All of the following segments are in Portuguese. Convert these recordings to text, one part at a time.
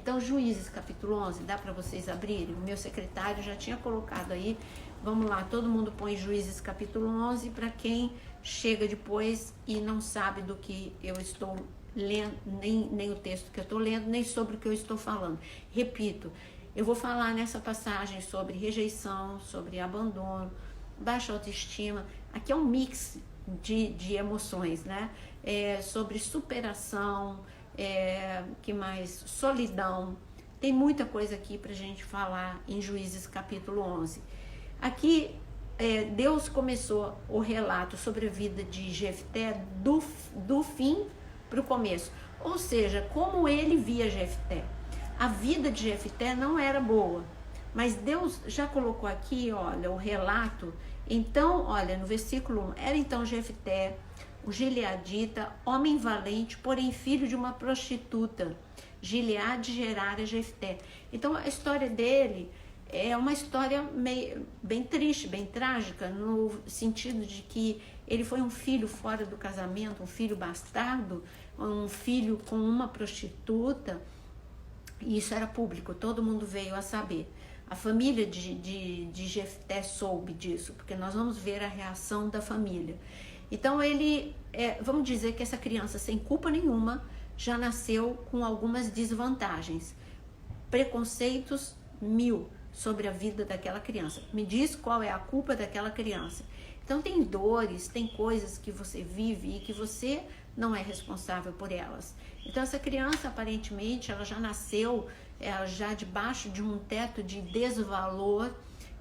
Então, Juízes capítulo 11, dá para vocês abrirem? O meu secretário já tinha colocado aí. Vamos lá, todo mundo põe Juízes capítulo 11 para quem chega depois e não sabe do que eu estou lendo, nem o texto que eu estou lendo, nem sobre o que eu estou falando. Repito, eu vou falar nessa passagem sobre rejeição, sobre abandono, baixa autoestima. Aqui é um mix de emoções, né? Sobre superação, que mais? Solidão. Tem muita coisa aqui pra gente falar em Juízes capítulo 11. Aqui, Deus começou o relato sobre a vida de Jefté do fim para o começo. Ou seja, como ele via Jefté. A vida de Jefté não era boa, mas Deus já colocou aqui, olha, o relato. Então, olha, no versículo 1, era então Jefté, o gileadita, homem valente, porém filho de uma prostituta. Gileade gerara Jefté. Então, a história dele é uma história bem triste, bem trágica, no sentido de que ele foi um filho fora do casamento, um filho bastardo, um filho com uma prostituta, e isso era público, todo mundo veio a saber. A família de Jefté soube disso, porque nós vamos ver a reação da família. Então ele, vamos dizer que essa criança sem culpa nenhuma já nasceu com algumas desvantagens, preconceitos 1000 sobre a vida daquela criança. Me diz qual é a culpa daquela criança. Então tem dores, tem coisas que você vive e que você não é responsável por elas. Então essa criança aparentemente ela já nasceu já debaixo de um teto de desvalor,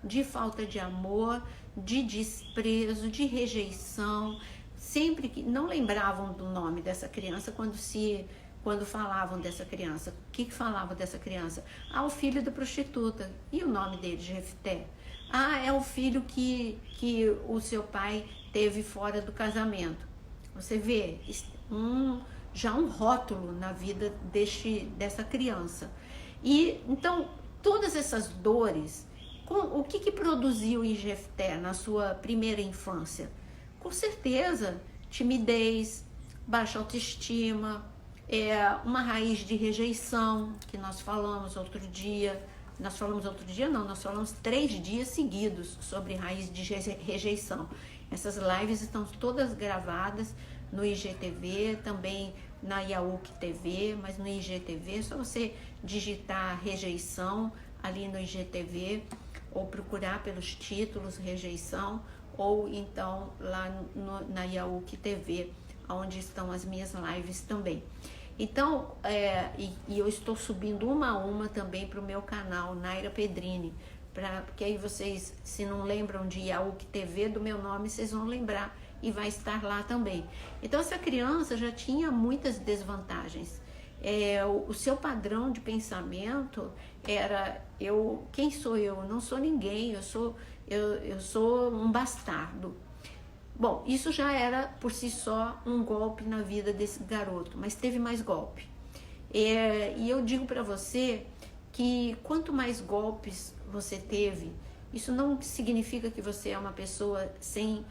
de falta de amor, de desprezo, de rejeição. Sempre que não lembravam do nome dessa criança quando falavam dessa criança. O que falavam dessa criança? O filho da prostituta. E o nome dele, Jefté? É o filho que o seu pai teve fora do casamento. Você vê já um rótulo na vida dessa criança. E então, todas essas dores, o que produziu em Jefté na sua primeira infância? Com certeza, timidez, baixa autoestima, uma raiz de rejeição, que nós falamos outro dia. Nós falamos 3 dias seguidos sobre raiz de rejeição. Essas lives estão todas gravadas no IGTV, também na Yauk TV, mas no IGTV é só você digitar rejeição ali no IGTV, ou procurar pelos títulos rejeição, ou então lá na Yauk TV, onde estão as minhas lives também. Então, e eu estou subindo uma a uma também para o meu canal, Naira Pedrini, porque aí vocês, se não lembram de Yauk TV, do meu nome, vocês vão lembrar e vai estar lá também. Então, essa criança já tinha muitas desvantagens. O seu padrão de pensamento era, quem sou eu? Não sou ninguém, eu sou um bastardo. Bom, isso já era por si só um golpe na vida desse garoto, mas teve mais golpe. E eu digo para você que quanto mais golpes você teve, isso não significa que você é uma pessoa sem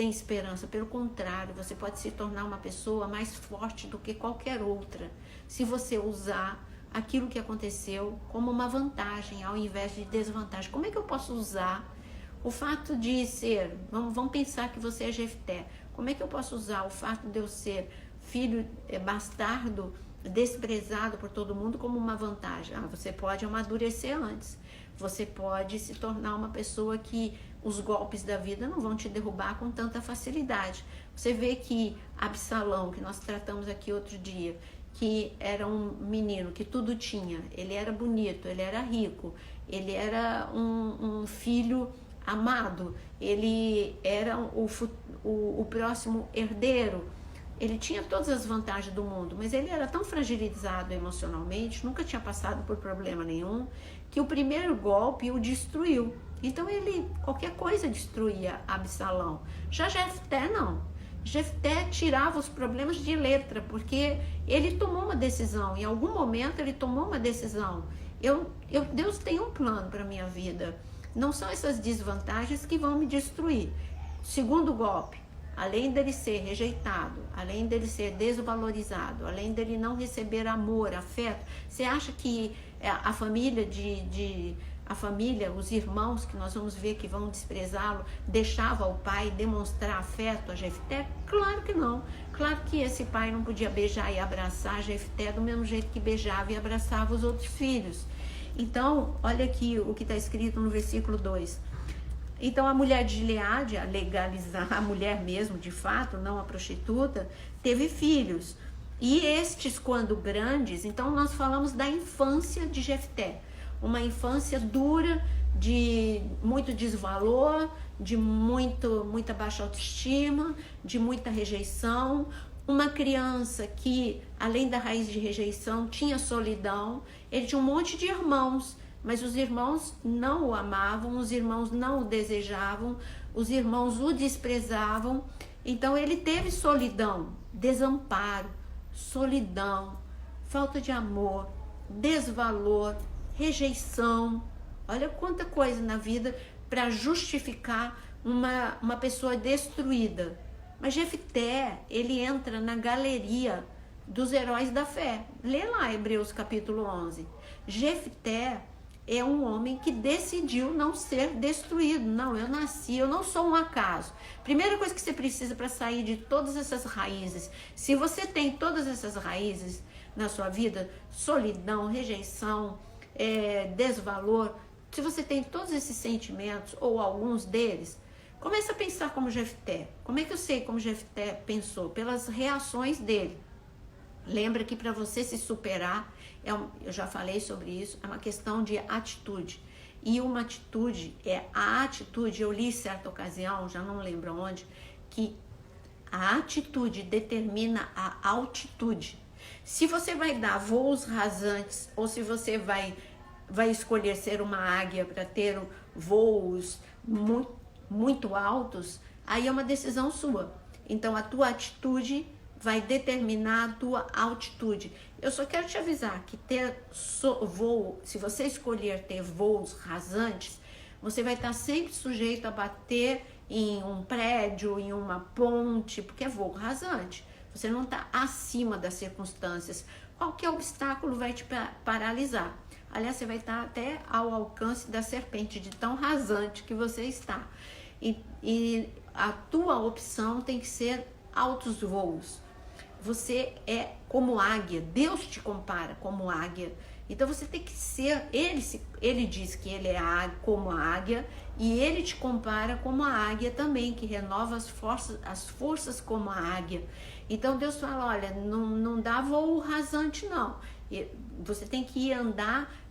esperança. Pelo contrário, você pode se tornar uma pessoa mais forte do que qualquer outra, se você usar aquilo que aconteceu como uma vantagem ao invés de desvantagem. Como é que eu posso usar o fato de ser, vamos pensar que você é Jefté, como é que eu posso usar o fato de eu ser filho bastardo, desprezado por todo mundo como uma vantagem? Você pode amadurecer antes, você pode se tornar uma pessoa que os golpes da vida não vão te derrubar com tanta facilidade. Você vê que Absalão, que nós tratamos aqui outro dia, que era um menino que tudo tinha, ele era bonito, ele era rico, ele era um filho amado, ele era o próximo herdeiro, ele tinha todas as vantagens do mundo, mas ele era tão fragilizado emocionalmente, nunca tinha passado por problema nenhum, que o primeiro golpe o destruiu. Então qualquer coisa destruía Absalão. Já Jefté não. Jefté tirava os problemas de letra, porque ele tomou uma decisão, em algum momento ele tomou uma decisão. Deus tem um plano para a minha vida. Não são essas desvantagens que vão me destruir. Segundo golpe, além dele ser rejeitado, além dele ser desvalorizado, além dele não receber amor, afeto, você acha que a família a família, os irmãos que nós vamos ver que vão desprezá-lo, deixava o pai demonstrar afeto a Jefté? Claro que não. Claro que esse pai não podia beijar e abraçar Jefté do mesmo jeito que beijava e abraçava os outros filhos. Então, olha aqui o que está escrito no versículo 2. Então a mulher de Gileade, a legalizar, a mulher mesmo, de fato, não a prostituta, teve filhos. E estes, quando grandes, então nós falamos da infância de Jefté. Uma infância dura, de muito desvalor, de muita baixa autoestima, de muita rejeição. Uma criança que, além da raiz de rejeição, tinha solidão. Ele tinha um monte de irmãos, mas os irmãos não o amavam, os irmãos não o desejavam, os irmãos o desprezavam. Então ele teve solidão, desamparo, solidão, falta de amor, desvalor, rejeição. Olha quanta coisa na vida para justificar uma pessoa destruída. Mas Jefté, ele entra na galeria dos heróis da fé. Lê lá Hebreus capítulo 11. Jefté é um homem que decidiu não ser destruído. Não, eu nasci, eu não sou um acaso. Primeira coisa que você precisa para sair de todas essas raízes, se você tem todas essas raízes na sua vida, solidão, rejeição, desvalor, se você tem todos esses sentimentos, ou alguns deles, comece a pensar como Jefté. Como é que eu sei como Jefté pensou? Pelas reações dele. Lembra que para você se superar, eu já falei sobre isso, é uma questão de atitude. E uma atitude, eu li certa ocasião, já não lembro onde, que a atitude determina a altitude. Se você vai dar voos rasantes, ou se você vai escolher ser uma águia para ter voos muito altos, aí é uma decisão sua. Então a tua atitude vai determinar a tua altitude. Eu só quero te avisar que se você escolher ter voos rasantes, você vai estar sempre sujeito a bater em um prédio, em uma ponte, porque é voo rasante. Você não está acima das circunstâncias. Qualquer obstáculo vai te paralisar. Aliás, você vai estar até ao alcance da serpente, de tão rasante que você está. E a tua opção tem que ser altos voos. Você é como águia, Deus te compara como águia. Então você tem que ser, ele diz que ele é como a águia, e ele te compara como a águia também, que renova as forças como a águia. Então Deus fala, olha, não dá voo rasante não. Você tem que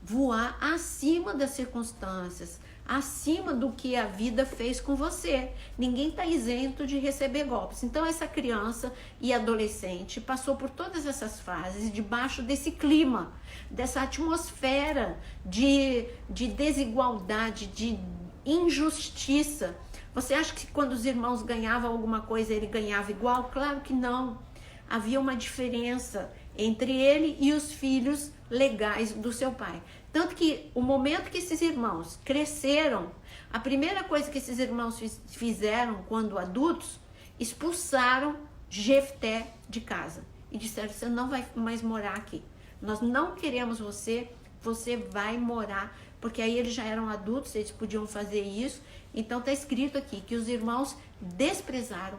voar acima das circunstâncias, acima do que a vida fez com você. Ninguém está isento de receber golpes. Então essa criança e adolescente passou por todas essas fases debaixo desse clima, dessa atmosfera de desigualdade, de injustiça. Você acha que quando os irmãos ganhavam alguma coisa, ele ganhava igual? Claro que não. Havia uma diferença entre ele e os filhos legais do seu pai. Tanto que o momento que esses irmãos cresceram, a primeira coisa que esses irmãos fizeram quando adultos, expulsaram Jefté de casa. E disseram, você não vai mais morar aqui. Nós não queremos você vai morar. Porque aí eles já eram adultos, eles podiam fazer isso. Então está escrito aqui que os irmãos desprezaram,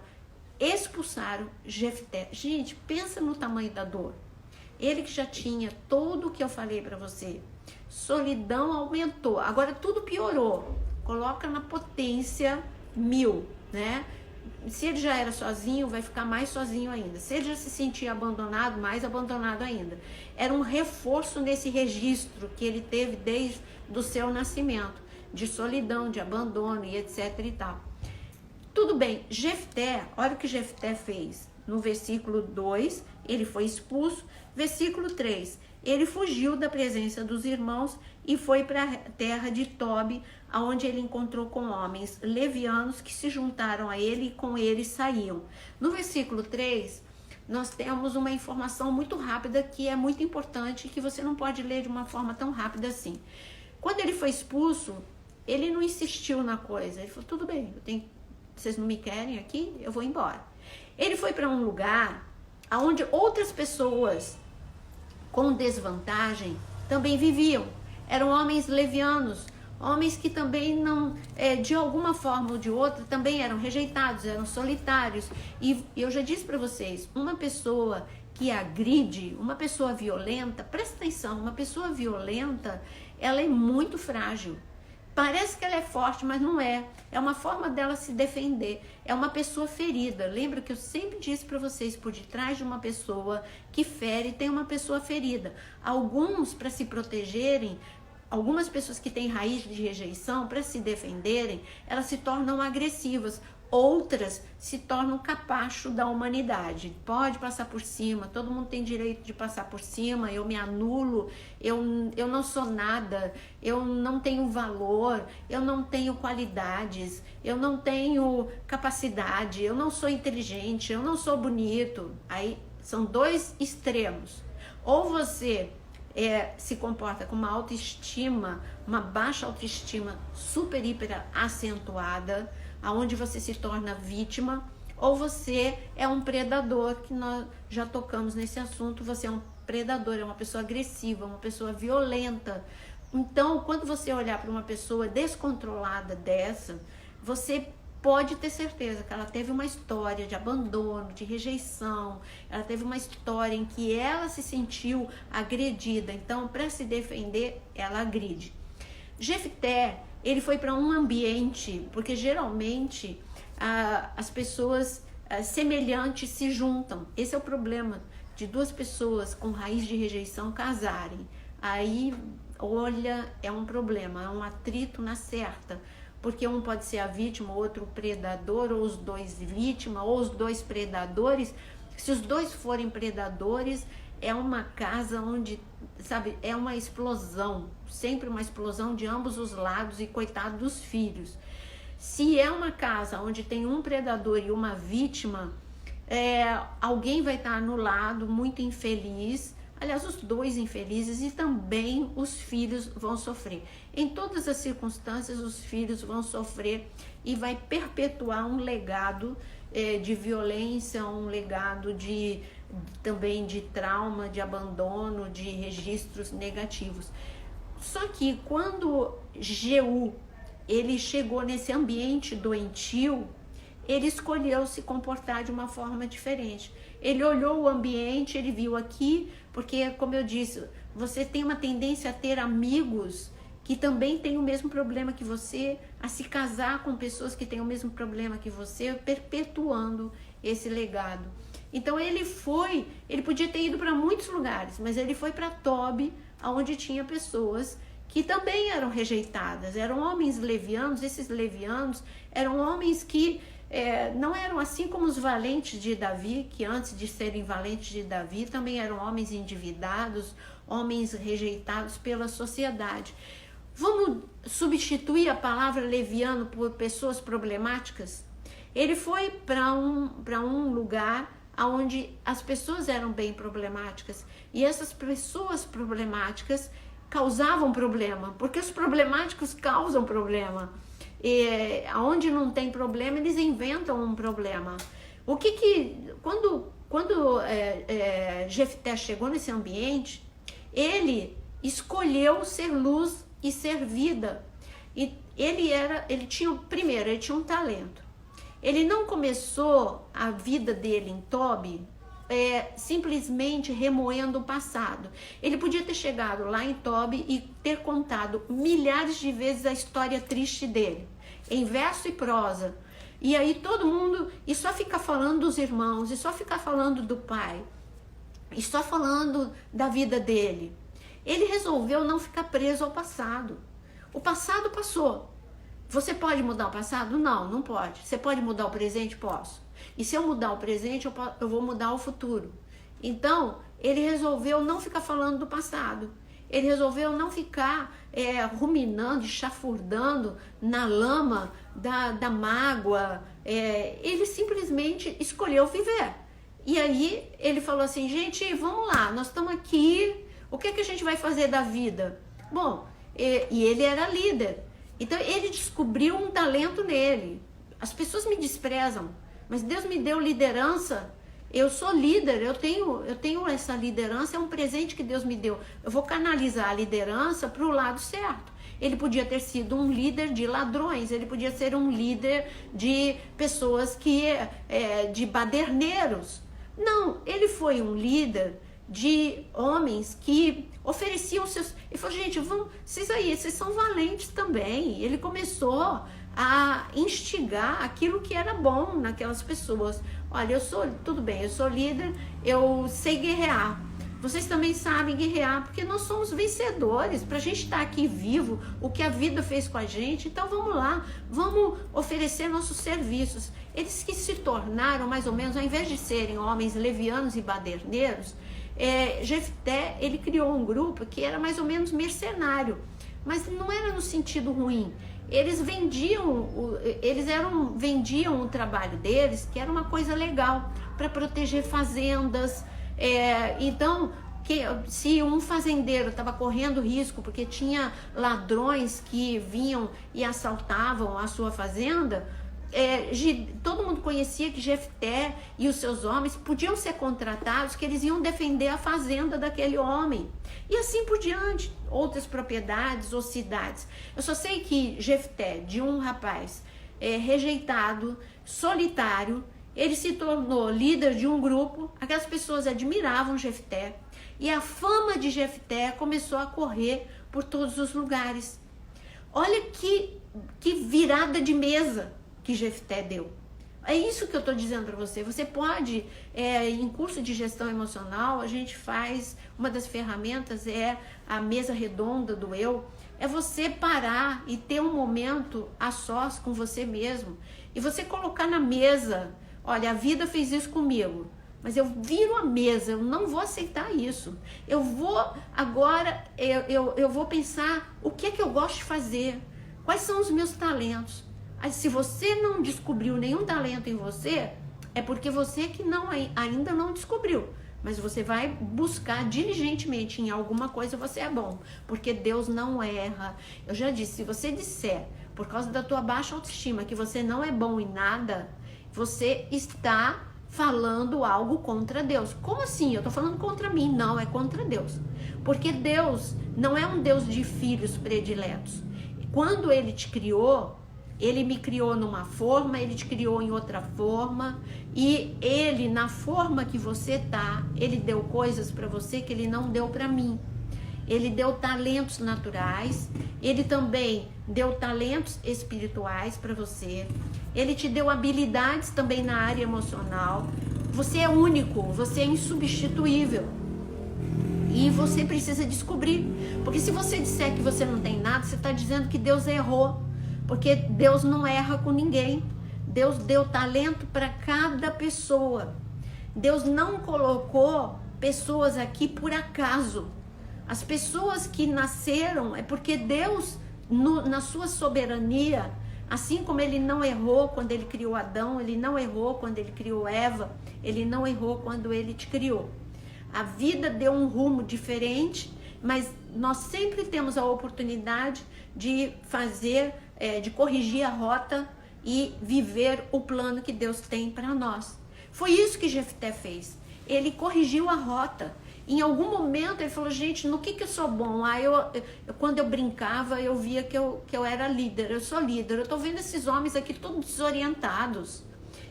expulsaram Jefté. Gente, pensa no tamanho da dor. Ele que já tinha tudo o que eu falei para você. Solidão aumentou. Agora tudo piorou. Coloca na potência 1000, né? Se ele já era sozinho, vai ficar mais sozinho ainda. Se ele já se sentia abandonado, mais abandonado ainda. Era um reforço nesse registro que ele teve desde o seu nascimento, de solidão, de abandono e etc e tal. Tudo bem, Jefté, olha o que Jefté fez. No versículo 2, ele foi expulso. Versículo 3, ele fugiu da presença dos irmãos e foi para a terra de Tobi, onde ele encontrou com homens levianos que se juntaram a ele e com ele saíam. No versículo 3, nós temos uma informação muito rápida que é muito importante, que você não pode ler de uma forma tão rápida assim. Quando ele foi expulso, ele não insistiu na coisa. Ele falou, tudo bem, vocês não me querem aqui, eu vou embora. Ele foi para um lugar onde outras pessoas com desvantagem também viviam. Eram homens levianos, homens que também não, de alguma forma ou de outra, também eram rejeitados, eram solitários. E eu já disse para vocês, uma pessoa que agride, uma pessoa violenta, presta atenção, uma pessoa violenta, ela é muito frágil. Parece que ela é forte, mas não é. É uma forma dela se defender. É uma pessoa ferida. Lembra que eu sempre disse para vocês, por detrás de uma pessoa que fere, tem uma pessoa ferida. Alguns, para se protegerem, algumas pessoas que têm raiz de rejeição, para se defenderem, elas se tornam agressivas. Outras se tornam capacho da humanidade. Pode passar por cima, todo mundo tem direito de passar por cima, eu me anulo, eu não sou nada, eu não tenho valor, eu não tenho qualidades, eu não tenho capacidade, eu não sou inteligente, eu não sou bonito. Aí são dois extremos. Ou você se comporta com uma autoestima, uma baixa autoestima super, hiper acentuada, aonde você se torna vítima, ou você é um predador, que nós já tocamos nesse assunto, você é um predador, é uma pessoa agressiva, uma pessoa violenta. Então, quando você olhar para uma pessoa descontrolada dessa, você pode ter certeza que ela teve uma história de abandono, de rejeição, ela teve uma história em que ela se sentiu agredida, então, para se defender, ela agride. Jefté, ele foi para um ambiente, porque geralmente as pessoas semelhantes se juntam. Esse é o problema de duas pessoas com raiz de rejeição casarem. Aí, olha, é um problema, é um atrito na certa, porque um pode ser a vítima, outro o predador, ou os dois vítima, ou os dois predadores. Se os dois forem predadores, é uma casa onde, sabe, é uma explosão, sempre uma explosão de ambos os lados e coitado dos filhos. Se é uma casa onde tem um predador e uma vítima, alguém vai estar anulado, muito infeliz, aliás, os dois infelizes, e também os filhos vão sofrer. Em todas as circunstâncias, os filhos vão sofrer e vai perpetuar um legado de violência, um legado também de trauma, de abandono, de registros negativos. Só que quando Jeú, ele chegou nesse ambiente doentio, ele escolheu se comportar de uma forma diferente. Ele olhou o ambiente, ele viu aqui, porque, como eu disse, você tem uma tendência a ter amigos que também têm o mesmo problema que você, a se casar com pessoas que têm o mesmo problema que você, perpetuando esse legado. Então ele podia ter ido para muitos lugares, mas ele foi para Tobi, onde tinha pessoas que também eram rejeitadas, eram homens levianos. Esses levianos eram homens que não eram assim como os valentes de Davi, que antes de serem valentes de Davi, também eram homens endividados, homens rejeitados pela sociedade. Vamos substituir a palavra leviano por pessoas problemáticas? Ele foi para um lugar onde as pessoas eram bem problemáticas, e essas pessoas problemáticas causavam problema, porque os problemáticos causam problema. Onde não tem problema, eles inventam um problema. Quando Jefté chegou nesse ambiente, ele escolheu ser luz e ser vida. E ele tinha um talento. Ele não começou a vida dele em Tobi simplesmente remoendo o passado. Ele podia ter chegado lá em Tobi e ter contado milhares de vezes a história triste dele, em verso e prosa. E aí todo mundo, e só ficar falando dos irmãos, e só ficar falando do pai, e só falando da vida dele. Ele resolveu não ficar preso ao passado. O passado passou. Você pode mudar o passado? Não, não pode. Você pode mudar o presente? Posso. E se eu mudar o presente, eu vou mudar o futuro. Então, ele resolveu não ficar falando do passado. Ele resolveu não ficar ruminando, chafurdando na lama da mágoa. Ele simplesmente escolheu viver. E aí, ele falou assim, gente, vamos lá, nós estamos aqui, o que a gente vai fazer da vida? Bom, e ele era líder. Então, ele descobriu um talento nele. As pessoas me desprezam, mas Deus me deu liderança. Eu sou líder, eu tenho essa liderança, é um presente que Deus me deu. Eu vou canalizar a liderança para o lado certo. Ele podia ter sido um líder de ladrões, ele podia ser um líder de pessoas de baderneiros. Não, ele foi um líder de homens que ofereciam seus... Ele falou, gente, vocês são valentes também. Ele começou a instigar aquilo que era bom naquelas pessoas. Olha, tudo bem, eu sou líder, eu sei guerrear. Vocês também sabem guerrear, porque nós somos vencedores. Para a gente estar aqui vivo, o que a vida fez com a gente, então vamos lá, vamos oferecer nossos serviços. Eles que se tornaram, mais ou menos, ao invés de serem homens levianos e baderneiros, Jefté, ele criou um grupo que era mais ou menos mercenário, mas não era no sentido ruim. Eles vendiam o trabalho deles, que era uma coisa legal, para proteger fazendas. Então, se um fazendeiro estava correndo risco porque tinha ladrões que vinham e assaltavam a sua fazenda, todo mundo conhecia que Jefté e os seus homens podiam ser contratados, que eles iam defender a fazenda daquele homem. E assim por diante, outras propriedades ou cidades. Eu só sei que Jefté, de um rapaz rejeitado, solitário, ele se tornou líder de um grupo. Aquelas pessoas admiravam Jefté e a fama de Jefté começou a correr por todos os lugares. Olha que virada de mesa que Jefté deu. É isso que eu estou dizendo para você. Você pode, em curso de gestão emocional, a gente faz, uma das ferramentas é a mesa redonda do eu. É você parar e ter um momento a sós com você mesmo. E você colocar na mesa, olha, a vida fez isso comigo, mas eu viro a mesa, eu não vou aceitar isso. Eu vou agora, eu vou pensar o que é que eu gosto de fazer, quais são os meus talentos. Se você não descobriu nenhum talento em você, é porque você que ainda não descobriu. Mas você vai buscar diligentemente em alguma coisa, você é bom. Porque Deus não erra. Eu já disse, se você disser, por causa da tua baixa autoestima, que você não é bom em nada, você está falando algo contra Deus. Como assim? Eu estou falando contra mim. Não, é contra Deus. Porque Deus não é um Deus de filhos prediletos. Quando Ele te criou, Ele me criou numa forma, Ele te criou em outra forma, e Ele, na forma que você tá, Ele deu coisas para você que Ele não deu para mim. Ele deu talentos naturais, Ele também deu talentos espirituais para você, Ele te deu habilidades também na área emocional. Você é único, você é insubstituível. E você precisa descobrir, porque se você disser que você não tem nada, você está dizendo que Deus errou. Porque Deus não erra com ninguém. Deus deu talento para cada pessoa. Deus não colocou pessoas aqui por acaso. As pessoas que nasceram é porque Deus, na sua soberania, assim como Ele não errou quando Ele criou Adão, Ele não errou quando Ele criou Eva, Ele não errou quando Ele te criou. A vida deu um rumo diferente, mas nós sempre temos a oportunidade de de corrigir a rota e viver o plano que Deus tem para nós. Foi isso que Jefté fez. Ele corrigiu a rota. Em algum momento ele falou, gente, no que eu sou bom? Quando eu brincava, eu via que eu era líder, eu sou líder. Eu estou vendo esses homens aqui todos desorientados.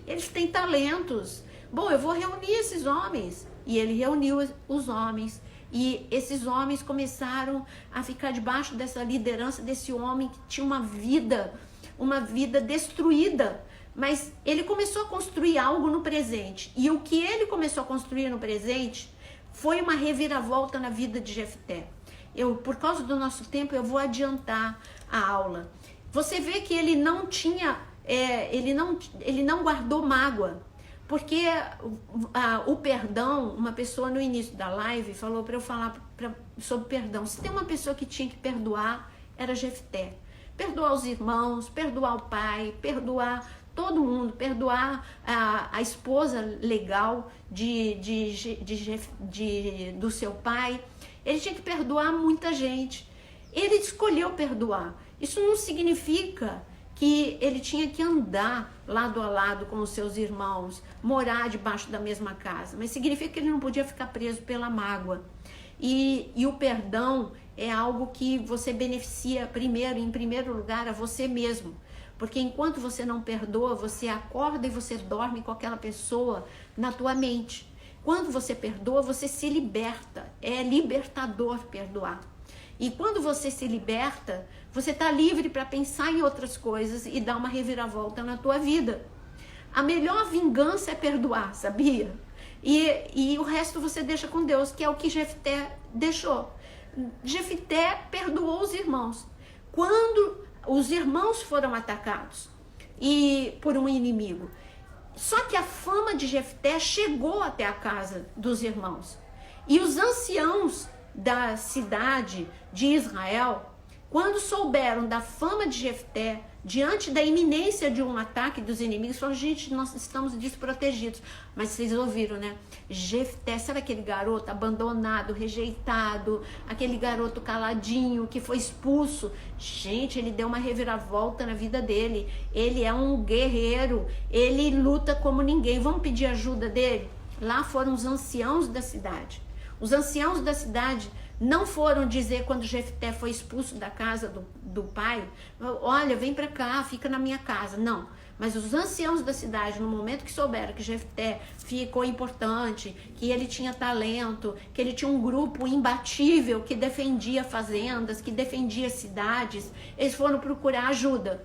Eles têm talentos. Bom, eu vou reunir esses homens. E ele reuniu os homens. E esses homens começaram a ficar debaixo dessa liderança desse homem que tinha uma vida destruída. Mas ele começou a construir algo no presente. E o que ele começou a construir no presente foi uma reviravolta na vida de Jefté. Por causa do nosso tempo, eu vou adiantar a aula. Você vê que ele não tinha, ele não guardou mágoa. Porque o perdão, uma pessoa no início da live falou para eu falar sobre perdão. Se tem uma pessoa que tinha que perdoar, era Jefté. Perdoar os irmãos, perdoar o pai, perdoar todo mundo, perdoar a esposa legal do seu pai. Ele tinha que perdoar muita gente. Ele escolheu perdoar. Isso não significa que ele tinha que andar lado a lado com os seus irmãos, morar debaixo da mesma casa, mas significa que ele não podia ficar preso pela mágoa. E o perdão é algo que você beneficia em primeiro lugar, a você mesmo. Porque enquanto você não perdoa, você acorda e você dorme com aquela pessoa na tua mente. Quando você perdoa, você se liberta. É libertador perdoar. E quando você se liberta, você está livre para pensar em outras coisas e dar uma reviravolta na tua vida. A melhor vingança é perdoar, sabia? E o resto você deixa com Deus, que é o que Jefté deixou. Jefté perdoou os irmãos. Quando os irmãos foram atacados por um inimigo. Só que a fama de Jefté chegou até a casa dos irmãos. E os anciãos da cidade de Israel, quando souberam da fama de Jefté, diante da iminência de um ataque dos inimigos, falaram, gente, nós estamos desprotegidos. Mas vocês ouviram, né? Jefté, sabe aquele garoto abandonado, rejeitado, aquele garoto caladinho que foi expulso? Gente, ele deu uma reviravolta na vida dele. Ele é um guerreiro, ele luta como ninguém. Vamos pedir ajuda dele? Lá foram os anciãos da cidade. Os anciãos da cidade não foram dizer, quando Jefté foi expulso da casa do pai, olha, vem para cá, fica na minha casa. Não, mas os anciãos da cidade, no momento que souberam que Jefté ficou importante, que ele tinha talento, que ele tinha um grupo imbatível que defendia fazendas, que defendia cidades, eles foram procurar ajuda.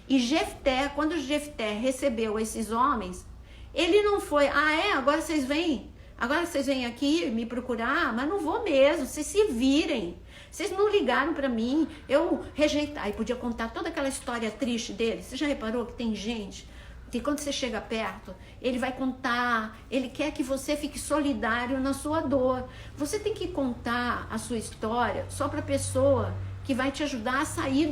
E Jefté, quando Jefté recebeu esses homens, ele não foi, agora vocês vêm aqui me procurar, mas não vou mesmo, vocês se virem. Vocês não ligaram para mim, eu rejeitar. E podia contar toda aquela história triste dele. Você já reparou que tem gente que quando você chega perto, ele vai contar, ele quer que você fique solidário na sua dor. Você tem que contar a sua história só para a pessoa que vai te ajudar a sair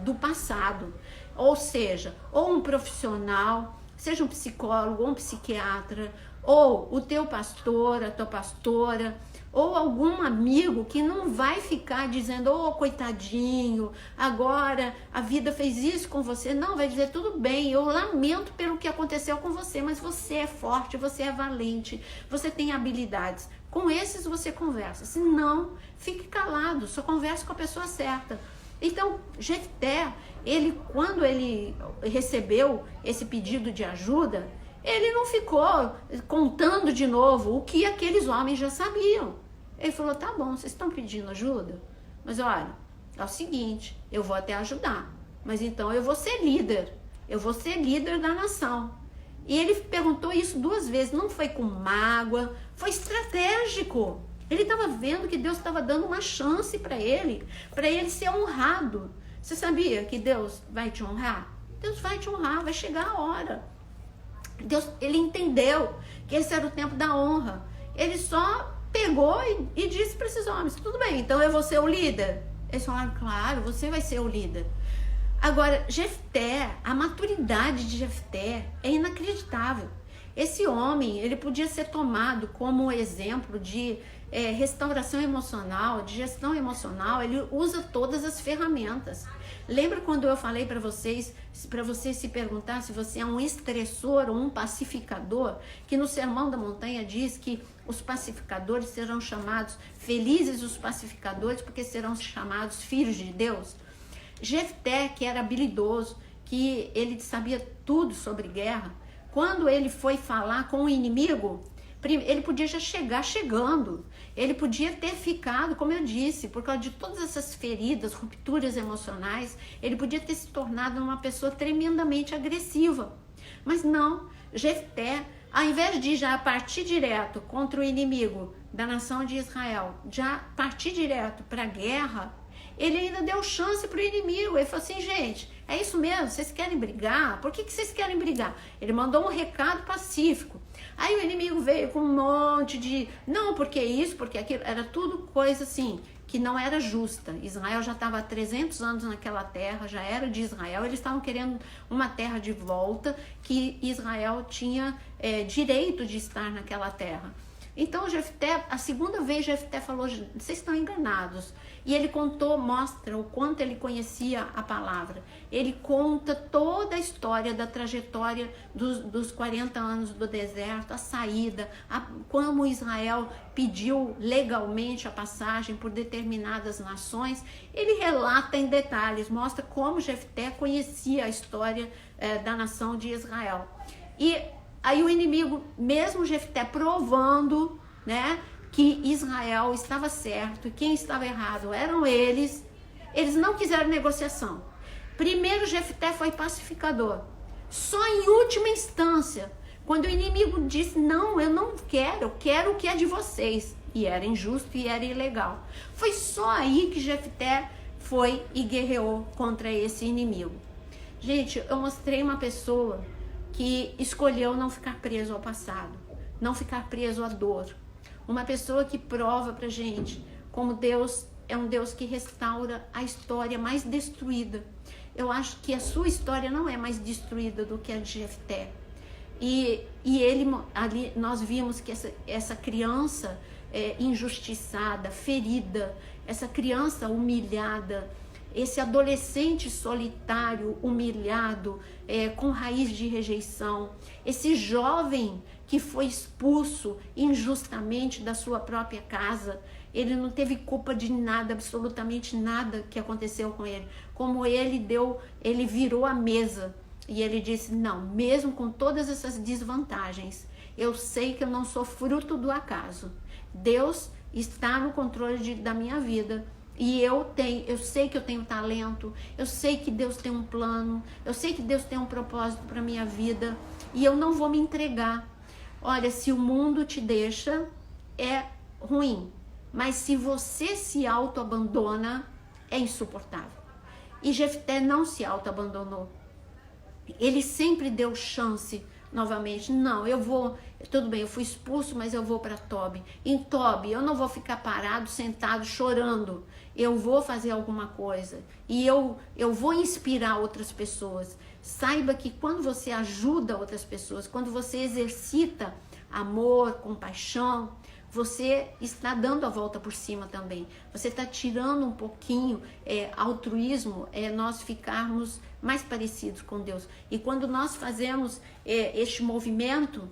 do passado. Ou seja, ou um profissional, seja um psicólogo ou um psiquiatra, ou o teu pastor, a tua pastora, ou algum amigo que não vai ficar dizendo, coitadinho, agora a vida fez isso com você. Não, vai dizer, tudo bem, eu lamento pelo que aconteceu com você, mas você é forte, você é valente, você tem habilidades. Com esses você conversa, se não, fique calado, só converse com a pessoa certa. Então, Jefté, quando ele recebeu esse pedido de ajuda, ele não ficou contando de novo o que aqueles homens já sabiam. Ele falou, tá bom, vocês estão pedindo ajuda? Mas olha, é o seguinte, eu vou até ajudar, mas então eu vou ser líder da nação. E ele perguntou isso 2 vezes, não foi com mágoa, foi estratégico. Ele estava vendo que Deus estava dando uma chance para ele ser honrado. Você sabia que Deus vai te honrar? Deus vai te honrar, vai chegar a hora. Ele entendeu que esse era o tempo da honra. Ele só pegou e disse para esses homens, tudo bem, então eu vou ser o líder? Eles falaram, claro, você vai ser o líder. Agora, Jefté, a maturidade de Jefté é inacreditável. Esse homem, ele podia ser tomado como exemplo de restauração emocional, de gestão emocional. Ele usa todas as ferramentas. Lembra quando eu falei para vocês, para você se perguntar se você é um estressor ou um pacificador, que no Sermão da Montanha diz que os pacificadores serão chamados, felizes os pacificadores, porque serão chamados filhos de Deus. Jefté, que era habilidoso, que ele sabia tudo sobre guerra, quando ele foi falar com o inimigo, ele podia já chegar chegando, ele podia ter ficado, como eu disse, por causa de todas essas feridas, rupturas emocionais, ele podia ter se tornado uma pessoa tremendamente agressiva. Mas não, Jefté, ao invés de já partir direto contra o inimigo da nação de Israel, já partir direto para a guerra, ele ainda deu chance para o inimigo. Ele falou assim, gente, é isso mesmo, vocês querem brigar? Por que vocês querem brigar? Ele mandou um recado pacífico. Aí o inimigo veio com um monte de, não, porque isso, porque aquilo, era tudo coisa assim, que não era justa. Israel já estava há 300 anos naquela terra, já era de Israel, eles estavam querendo uma terra de volta, que Israel tinha direito de estar naquela terra. Então Jefté, a segunda vez Jefté falou, vocês estão enganados. E ele contou, mostra o quanto ele conhecia a palavra. Ele conta toda a história da trajetória dos 40 anos do deserto, a saída, como Israel pediu legalmente a passagem por determinadas nações. Ele relata em detalhes, mostra como Jefté conhecia a história da nação de Israel. E aí o inimigo, mesmo Jefté provando, né, que Israel estava certo e quem estava errado eram eles não quiseram negociação. Primeiro Jefté foi pacificador. Só em última instância, quando o inimigo disse, não, eu não quero, eu quero o que é de vocês. E era injusto e era ilegal. Foi só aí que Jefté foi e guerreou contra esse inimigo. Gente, eu mostrei uma pessoa que escolheu não ficar preso ao passado, não ficar preso à dor. Uma pessoa que prova pra gente como Deus é um Deus que restaura a história mais destruída. Eu acho que a sua história não é mais destruída do que a de Jefté. E ele, ali nós vimos que essa criança injustiçada, ferida, essa criança humilhada, esse adolescente solitário, humilhado, com raiz de rejeição, esse jovem que foi expulso injustamente da sua própria casa, ele não teve culpa de nada, absolutamente nada que aconteceu com ele. Como ele virou a mesa e ele disse, não, mesmo com todas essas desvantagens, eu sei que eu não sou fruto do acaso. Deus está no controle da minha vida. E eu sei que eu tenho talento, eu sei que Deus tem um plano, eu sei que Deus tem um propósito para minha vida e eu não vou me entregar. Olha, se o mundo te deixa, é ruim, mas se você se auto-abandona, é insuportável. E Jefté não se auto-abandonou. Ele sempre deu chance novamente. Não, tudo bem, eu fui expulso, mas eu vou para Tobi. Em Tobi, eu não vou ficar parado, sentado, chorando. Eu vou fazer alguma coisa. E eu vou inspirar outras pessoas. Saiba que quando você ajuda outras pessoas, quando você exercita amor, compaixão, você está dando a volta por cima também. Você está tirando um pouquinho, altruísmo, nós ficarmos mais parecidos com Deus. E quando nós fazemos este movimento,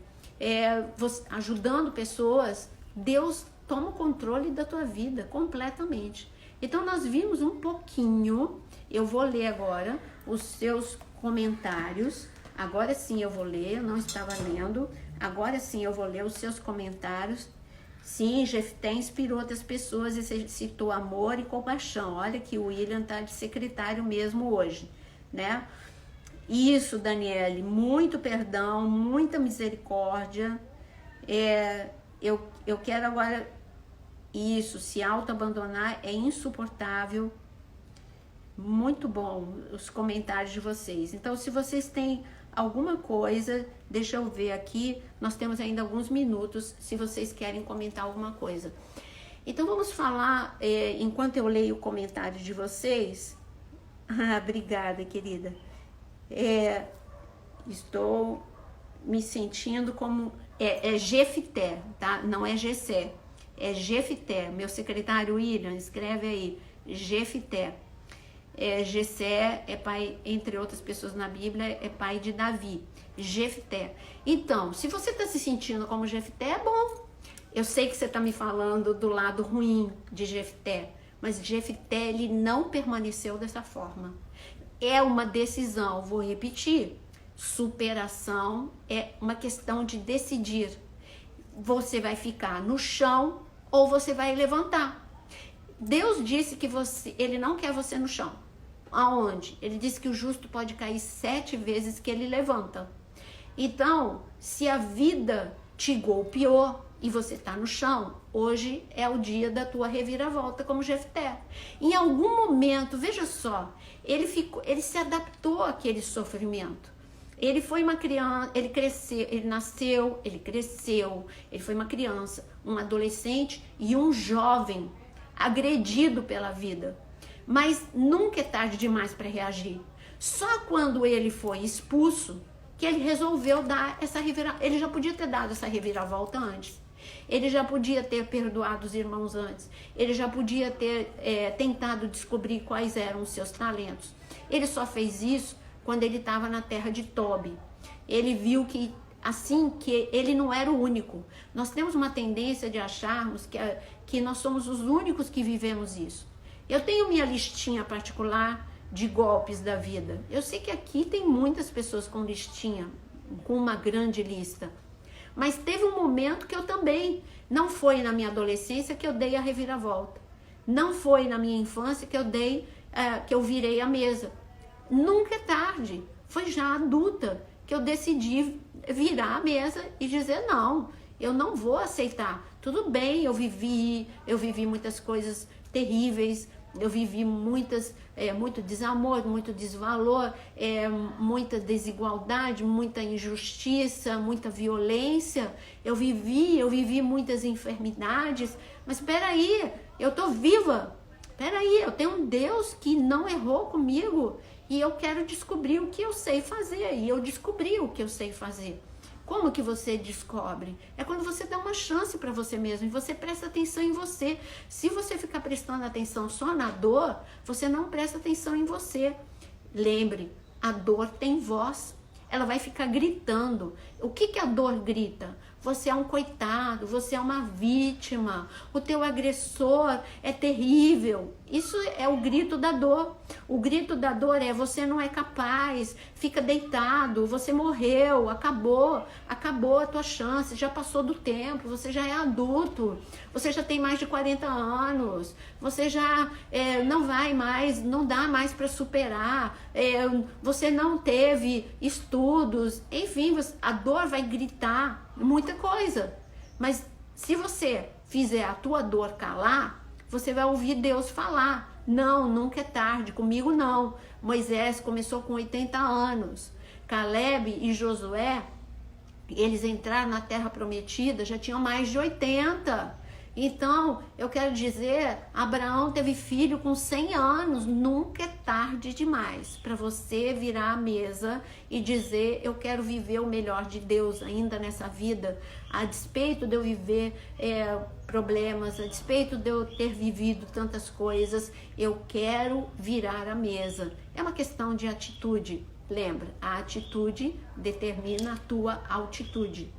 ajudando pessoas, Deus toma o controle da tua vida completamente. Então nós vimos um pouquinho, eu vou ler agora os seus comentários. Agora sim eu vou ler, eu não estava lendo. Agora sim eu vou ler os seus comentários. Sim, Jefté inspirou outras pessoas e citou amor e compaixão. Olha que o William tá de secretário mesmo hoje, né? Isso, Daniele, muito perdão, muita misericórdia. Eu quero agora isso, se auto-abandonar é insuportável. Muito bom os comentários de vocês. Então, se vocês têm alguma coisa, deixa eu ver aqui, nós temos ainda alguns minutos, se vocês querem comentar alguma coisa. Então, vamos falar, enquanto eu leio o comentário de vocês. Obrigada, querida. Estou me sentindo como... Jefté, tá? Não é Gessé. É Jefté. Meu secretário William, escreve aí. Jefté. Gessé é pai, entre outras pessoas na Bíblia, é pai de Davi. Jefté. Então, se você está se sentindo como Jefté, é bom. Eu sei que você está me falando do lado ruim de Jefté, mas Jefté, ele não permaneceu dessa forma. É uma decisão, vou repetir. Superação é uma questão de decidir. Você vai ficar no chão ou você vai levantar. Deus disse que ele não quer você no chão. Aonde? Ele disse que o justo pode cair 7 vezes que ele levanta. Então, se a vida te golpeou e você está no chão, hoje é o dia da tua reviravolta como Jefté. Em algum momento, veja só, ele se adaptou àquele sofrimento. Ele foi uma criança, ele cresceu, ele nasceu, ele cresceu, ele foi uma criança, um adolescente e um jovem agredido pela vida. Mas nunca é tarde demais para reagir. Só quando ele foi expulso que ele resolveu dar essa reviravolta. Ele já podia ter dado essa reviravolta antes. Ele já podia ter perdoado os irmãos antes. Ele já podia ter tentado descobrir quais eram os seus talentos. Ele só fez isso quando ele estava na terra de Tobi. Ele viu que assim, que ele não era o único. Nós temos uma tendência de acharmos que nós somos os únicos que vivemos isso. Eu tenho minha listinha particular de golpes da vida. Eu sei que aqui tem muitas pessoas com listinha, com uma grande lista. Mas teve um momento que eu também, não foi na minha adolescência que eu dei a reviravolta. Não foi na minha infância que eu virei a mesa. Nunca é tarde. Foi já adulta que eu decidi virar a mesa e dizer não, eu não vou aceitar. Tudo bem, eu vivi muitas coisas terríveis, eu vivi muito desamor, muito desvalor, muita desigualdade, muita injustiça, muita violência. Eu vivi muitas enfermidades, mas peraí, eu tô viva. Peraí, eu tenho um Deus que não errou comigo e eu quero descobrir o que eu sei fazer. E eu descobri o que eu sei fazer. Como que você descobre? É quando você dá uma chance para você mesmo e você presta atenção em você. Se você ficar prestando atenção só na dor, você não presta atenção em você. Lembre, a dor tem voz. Ela vai ficar gritando. O que a dor grita? Você é um coitado, você é uma vítima, o teu agressor é terrível. Isso é o grito da dor. O grito da dor é: você não é capaz, fica deitado, você morreu, acabou a tua chance, já passou do tempo, você já é adulto, você já tem mais de 40 anos, você já não vai mais, não dá mais para superar, você não teve estudos, enfim, a dor vai gritar muita coisa. Mas se você fizer a tua dor calar, você vai ouvir Deus falar: não, nunca é tarde, comigo não. Moisés começou com 80 anos. Caleb e Josué, eles entraram na terra prometida, já tinham mais de 80. Então, eu quero dizer, Abraão teve filho com 100 anos. Nunca é tarde demais para você virar a mesa e dizer: eu quero viver o melhor de Deus ainda nessa vida. A despeito de eu viver problemas, a despeito de eu ter vivido tantas coisas, eu quero virar a mesa. É uma questão de atitude. Lembra, a atitude determina a tua altitude.